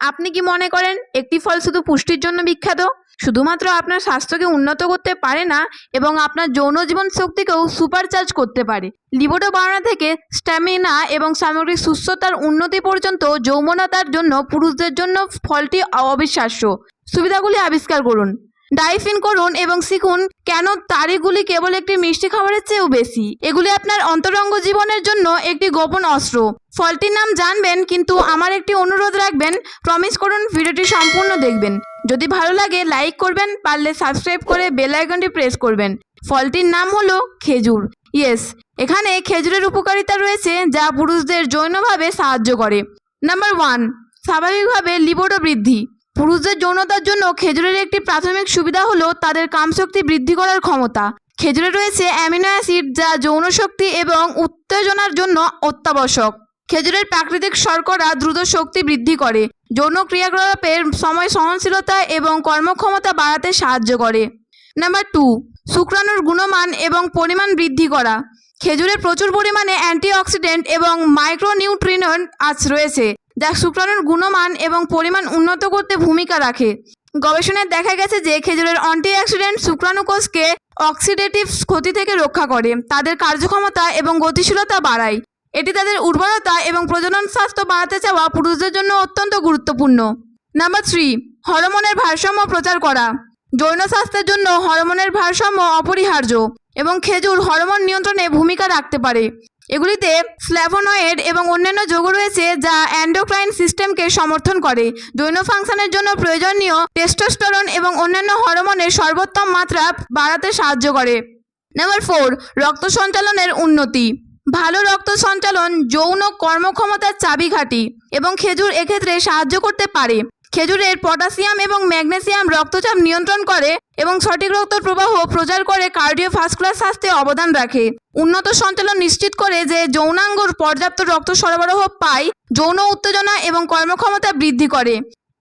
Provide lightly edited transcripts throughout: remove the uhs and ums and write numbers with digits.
আপনি কি মনে করেন একটি ফল শুধু পুষ্টির জন্য বিখ্যাত? শুধুমাত্র আপনার স্বাস্থ্যকে উন্নত করতে পারে না, এবং আপনার যৌন জীবন শক্তিকেও সুপারচার্জ করতে পারে। লিবিডো বাড়ানো থেকে স্ট্যামিনা এবং সামগ্রিক সুস্থতার উন্নতি পর্যন্ত যৌবনতার জন্য পুরুষদের জন্য ফলটি অবিশ্বাস্য। সুবিধাগুলি আবিষ্কার করুন, ডাইভ ইন করুন এবং শিখুন কেন তারিগুলি কেবল একটি মিষ্টি খাবারের চেয়েও বেশি। এগুলি আপনার অন্তরঙ্গ জীবনের জন্য একটি গোপন অস্ত্র। ফলটির নাম জানবেন, কিন্তু আমার একটি অনুরোধ রাখবেন, প্রমিস করুন ভিডিওটি সম্পূর্ণ দেখবেন। যদি ভালো লাগে লাইক করবেন, পারলে সাবস্ক্রাইব করে বেল আইকনটি প্রেস করবেন। ফলটির নাম হলো খেজুর। ইয়েস, এখানে খেজুরের উপকারিতা রয়েছে যা পুরুষদের যৌনভাবে সাহায্য করে। নাম্বার 1, স্বাভাবিকভাবে লিবিডো বৃদ্ধি। পুরুষদের যৌনতার জন্য খেজুরের একটি প্রাথমিক সুবিধা হলো তাদের কামশক্তি বৃদ্ধি করার ক্ষমতা। খেজুরে রয়েছে অ্যামিনো অ্যাসিড যা যৌন শক্তি এবং উত্তেজনার জন্য অত্যাবশ্যক। খেজুরের প্রাকৃতিক শর্করা দ্রুত শক্তি বৃদ্ধি করে, যৌন ক্রিয়াকলাপের সময় সহনশীলতা এবং কর্মক্ষমতা বাড়াতে সাহায্য করে। নাম্বার 2, শুক্রাণুর গুণমান এবং পরিমাণ বৃদ্ধি করা। খেজুরে প্রচুর পরিমাণে অ্যান্টিঅক্সিডেন্ট এবং মাইক্রোনিউট্রিয়েন্ট রয়েছে যা শুক্রাণুর গুণমান এবং পরিমাণ উন্নত করতে ভূমিকা রাখে। গবেষণায় দেখা গেছে যে খেজুরের অ্যান্টিঅক্সিডেন্ট শুক্রাণু কোষকে অক্সিডেটিভ ক্ষতি থেকে রক্ষা করে, তাদের কার্যক্ষমতা এবং গতিশীলতা বাড়ায়। এটি তাদের উর্বরতা এবং প্রজনন স্বাস্থ্য বাড়াতে চাওয়া পুরুষদের জন্য অত্যন্ত গুরুত্বপূর্ণ। নাম্বার 3, হরমোনের ভারসাম্য প্রচার করা। যৌন স্বাস্থ্যের জন্য হরমোনের ভারসাম্য অপরিহার্য, এবং খেজুর হরমোন নিয়ন্ত্রণে ভূমিকা রাখতে পারে। এগুলিতে ফ্ল্যাভোনয়েড এবং অন্যান্য যৌগ রয়েছে যা এন্ডোক্রাইন সিস্টেমকে সমর্থন করে। যৌন ফাংশনের জন্য প্রয়োজনীয় টেস্টোস্টেরন এবং অন্যান্য হরমোনের সর্বোত্তম মাত্রা বাড়াতে সাহায্য করে। নাম্বার 4, রক্ত সঞ্চালনের উন্নতি। ভালো রক্ত সঞ্চালন যৌন কর্মক্ষমতার চাবিকাঠি, এবং খেজুর এক্ষেত্রে সাহায্য করতে পারে। খেজুরের পটাশিয়াম এবং ম্যাগনেসিয়াম রক্তচাপ নিয়ন্ত্রণ করে এবং সঠিক রক্ত প্রবাহ প্রচার করে কার্ডিওভাস্কুলার স্বাস্থ্যে অবদান রাখে। উন্নত সঞ্চালন নিশ্চিত করে যে যৌনাঙ্গ পর্যাপ্ত রক্ত সরবরাহ পায়, যৌন উত্তেজনা এবং কর্মক্ষমতা বৃদ্ধি করে।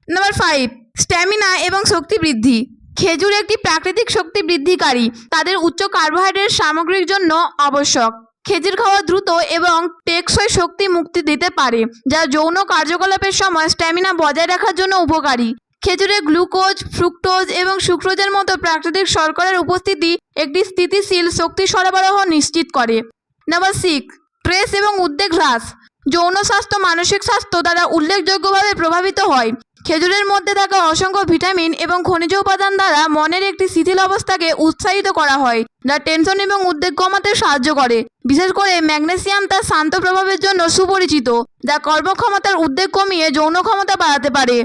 নাম্বার 5, স্ট্যামিনা এবং শক্তি বৃদ্ধি। খেজুর একটি প্রাকৃতিক শক্তি বৃদ্ধিকারী, তাদের উচ্চ কার্বোহাইড্রেট সামগ্রীর জন্য আবশ্যক। খেজুর খাওয়া দ্রুত এবং টেকসই শক্তি মুক্তি দিতে পারে, যা যৌন কার্যকলাপের সময় স্ট্যামিনা বজায় রাখার জন্য উপকারী। খেজুরে গ্লুকোজ, ফ্রুক্টোজ এবং সুক্রোজের মতো প্রাকৃতিক শর্করার উপস্থিতি একটি স্থিতিশীল শক্তি সরবরাহ নিশ্চিত করে। নাম্বার 6, স্ট্রেস এবং উদ্বেগ হ্রাস। যৌন স্বাস্থ্য মানসিক স্বাস্থ্য দ্বারা উল্লেখযোগ্যভাবে প্রভাবিত হয়। খেজুরের মধ্যে থাকা অসংখ্য ভিটামিন এবং খনিজ উপাদান দ্বারা মনের একটি শিথিল অবস্থাকে উৎসাহিত করা হয়, যা টেনশন এবং উদ্বেগ কমাতে সাহায্য করে। বিশেষ করে ম্যাগনেসিয়াম তার শান্ত প্রভাবের জন্য সুপরিচিত, যা কর্মক্ষমতার উদ্বেগ কমিয়ে যৌন ক্ষমতা বাড়াতে পারে।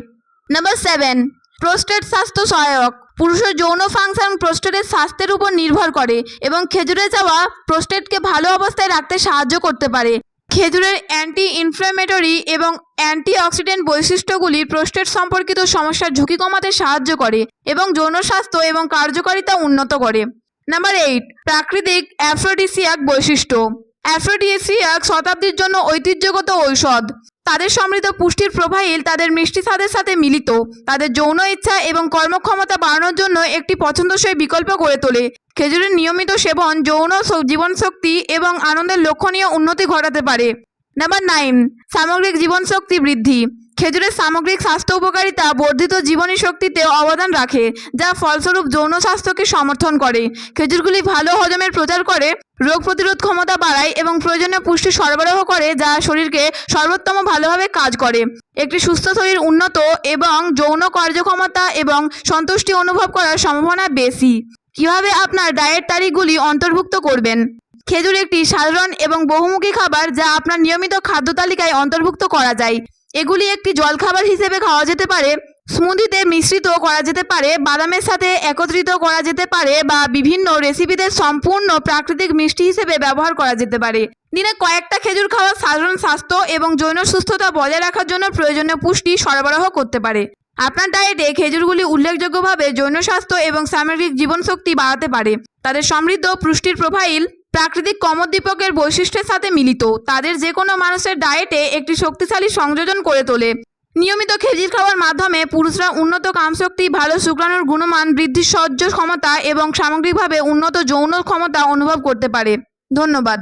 নাম্বার 7, প্রোস্টেট স্বাস্থ্য সহায়ক। পুরুষের যৌন ফাংশন প্রোস্টেটের স্বাস্থ্যের উপর নির্ভর করে, এবং খেজুরে যাওয়া প্রোস্টেটকে ভালো অবস্থায় রাখতে সাহায্য করতে পারে। খেজুরের অ্যান্টি ইনফ্ল্যামেটরি এবং অ্যান্টিঅক্সিডেন্ট বৈশিষ্ট্যগুলি প্রোস্টেট সম্পর্কিত সমস্যার ঝুঁকি কমাতে সাহায্য করে এবং যৌন স্বাস্থ্য এবং কার্যকারিতা উন্নত করে। নাম্বার 8, প্রাকৃতিক অ্যাফ্রোডিসিয়াক বৈশিষ্ট্য। অ্যাফ্রোডিসিয়াক শতাব্দীর জন্য ঐতিহ্যগত ঔষধ। তাদের সমৃদ্ধ পুষ্টির প্রোফাইল তাদের মিষ্টি স্বাদের সাথে মিলিত, তাদের যৌন ইচ্ছা এবং কর্মক্ষমতা বাড়ানোর জন্য একটি পছন্দসই বিকল্প করে তোলে। খেজুরের নিয়মিত সেবন যৌন জীবনশক্তি এবং আনন্দের লক্ষণীয় উন্নতি ঘটাতে পারে। নাম্বার 9, সামগ্রিক জীবনশক্তি বৃদ্ধি। খেজুরের সামগ্রিক স্বাস্থ্য উপকারিতা বর্ধিত জীবনী শক্তিতে অবদান রাখে, যা ফলস্বরূপ যৌন স্বাস্থ্যকে সমর্থন করে। খেজুরগুলি ভালো হজমের প্রচার করে, রোগ প্রতিরোধ ক্ষমতা বাড়ায় এবং প্রয়োজনীয় পুষ্টি সরবরাহ করে, যা শরীরকে সর্বোত্তম ভালোভাবে কাজ করে। একটি সুস্থ শরীর উন্নত এবং যৌন কার্যক্ষমতা এবং সন্তুষ্টি অনুভব করার সম্ভাবনা বেশি। কিভাবে আপনার ডায়েট তারিখগুলি অন্তর্ভুক্ত করবেন? খেজুর একটি সাধারণ এবং বহুমুখী খাবার যা আপনার নিয়মিত খাদ্য তালিকায় অন্তর্ভুক্ত করা যায়। এগুলি একটি জলখাবার হিসেবে খাওয়া যেতে পারে, স্মুদিতে মিশ্রিত করা যেতে পারে, বাদামের সাথে একত্রিত করা যেতে পারে, বা বিভিন্ন রেসিপিতে সম্পূর্ণ প্রাকৃতিক মিষ্টি হিসেবে ব্যবহার করা যেতে পারে। দিনে কয়েকটা খেজুর খাওয়া সাধারণ স্বাস্থ্য এবং যৌন সুস্থতা বজায় রাখার জন্য প্রয়োজনীয় পুষ্টি সরবরাহ করতে পারে। আপনার ডায়েটে খেজুরগুলি উল্লেখযোগ্যভাবে যৌন স্বাস্থ্য এবং সামগ্রিক জীবনশক্তি বাড়াতে পারে। তাদের সমৃদ্ধ পুষ্টির প্রোফাইল প্রাকৃতিক কমোদ্দীপকের বৈশিষ্ট্যের সাথে মিলিত, তাদের যে কোনো মানুষের ডায়েটে একটি শক্তিশালী সংযোজন করে তোলে। নিয়মিত খেজুর খাওয়ার মাধ্যমে পুরুষরা উন্নত কামশক্তি, ভালো শুক্রাণুর গুণমান বৃদ্ধি, সহ্য ক্ষমতা এবং সামগ্রিকভাবে উন্নত যৌন ক্ষমতা অনুভব করতে পারে। ধন্যবাদ।